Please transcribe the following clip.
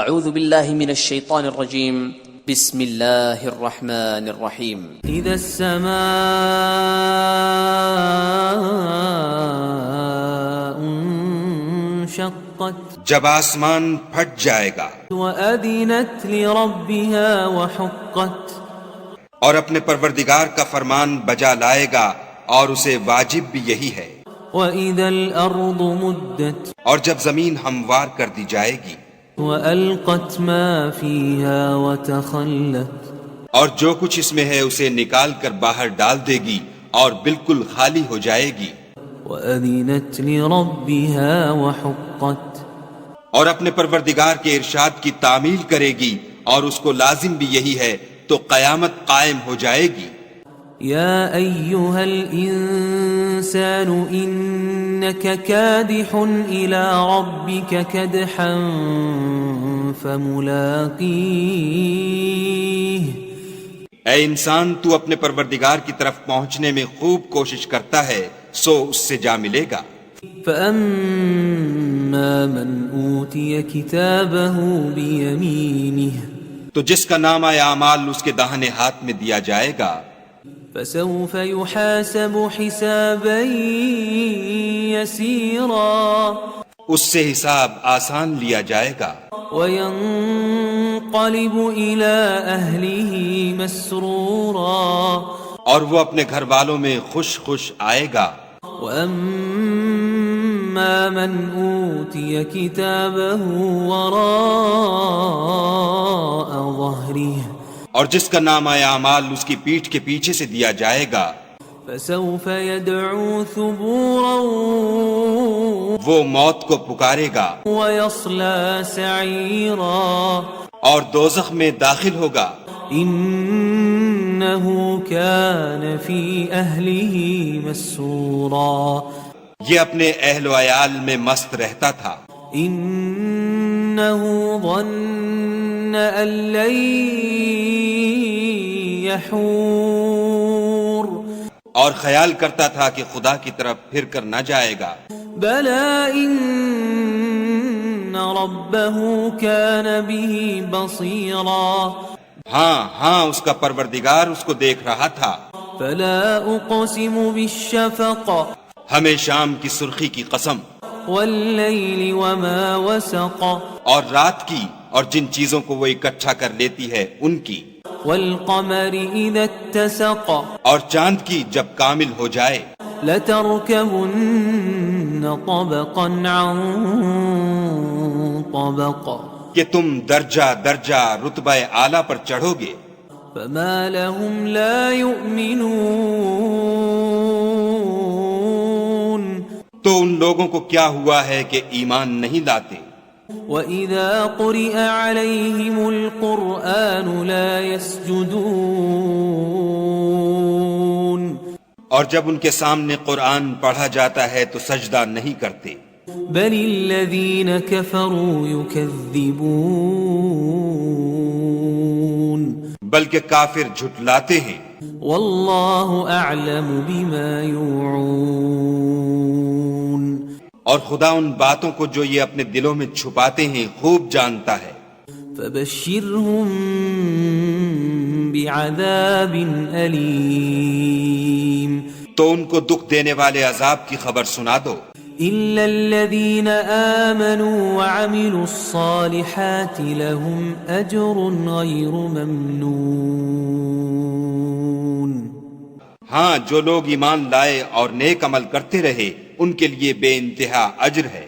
اعوذ باللہ من الشیطان الرجیم بسم اللہ الرحمن الرحیم اذا السماء انشقت جب آسمان پھٹ جائے گا وأذنت لربها وحقت اور اپنے پروردگار کا فرمان بجا لائے گا اور اسے واجب بھی یہی ہے، وإذا الأرض مدت اور جب زمین ہموار کر دی جائے گی وألقت ما فيها وتخلت اور جو کچھ اس میں ہے اسے نکال کر باہر ڈال دے گی اور بالکل خالی ہو جائے گی، وأذنت لربها وحقت اور اپنے پروردگار کے ارشاد کی تعمیل کرے گی اور اس کو لازم بھی یہی ہے، تو قیامت قائم ہو جائے گی۔ يا أيها الإنسان إنك كادح إلى ربك كدحا فملاقيه اے انسان، تو اپنے پروردگار کی طرف پہنچنے میں خوب کوشش کرتا ہے، سو اس سے جا ملے گا۔ فأما من أوتي كتابه بيمينه تو جس کا نامہ اعمال اس کے داہنے ہاتھ میں دیا جائے گا، فسوف يحاسب حسابا يسيرا اس سے حساب آسان لیا جائے گا، وينقلب إلى أهله مسرورا اور وہ اپنے گھر والوں میں خوش خوش آئے گا۔ وأما من أوتي كتابه وراء ظهره اور جس کا نامہ اعمال اس کی پیٹھ کے پیچھے سے دیا جائے گا، فسوف يدعو ثبورا وہ موت کو پکارے گا ويصلى سعيرا اور دوزخ میں داخل ہوگا۔ إنه كان في أهله مسرورا یہ اپنے اہل و عیال میں مست رہتا تھا، إنه ظن أن لن يحور اور خیال کرتا تھا کہ خدا کی طرف پھر کر نہ جائے گا۔ بلى إن ربه كان به بصيرا ہاں اس کا پروردگار اس کو دیکھ رہا تھا۔ فلا أقسم بالشفق ہمیں شام کی سرخی کی قسم، والليل وما وسق اور رات کی اور جن چیزوں کو وہ اکٹھا کر لیتی ہے ان کی، والقمر إذا اتسق اور چاند کی جب کامل ہو جائے، لتركبن طبقا عن طبق کہ تم درجہ درجہ رتبہ اعلیٰ پر چڑھو گے۔ فما لهم لا يؤمنون تو ان لوگوں کو کیا ہوا ہے کہ ایمان نہیں لاتے؟ وَإِذَا قُرِئَ عَلَيْهِمُ الْقُرْآنُ لَا يَسْجُدُونَ اور جب ان کے سامنے قرآن پڑھا جاتا ہے تو سجدہ نہیں کرتے، بَلِ الَّذِينَ كَفَرُوا يُكَذِّبُونَ بلکہ کافر جھٹلاتے ہیں۔ وَاللَّهُ أَعْلَمُ بِمَا يُوعُونَ اور خدا ان باتوں کو جو یہ اپنے دلوں میں چھپاتے ہیں خوب جانتا ہے۔ فَبَشِّرْهُم بِعَذَابٍ أَلِيمٍ تو ان کو دکھ دینے والے عذاب کی خبر سنا دو، إِلَّا الَّذِينَ آمَنُوا وَعَمِلُوا الصَّالِحَاتِ لَهُمْ أَجْرٌ غَيْرُ مَمْنُونٍ ہاں جو لوگ ایمان لائے اور نیک عمل کرتے رہے ان کے لیے بے انتہا اجر ہے۔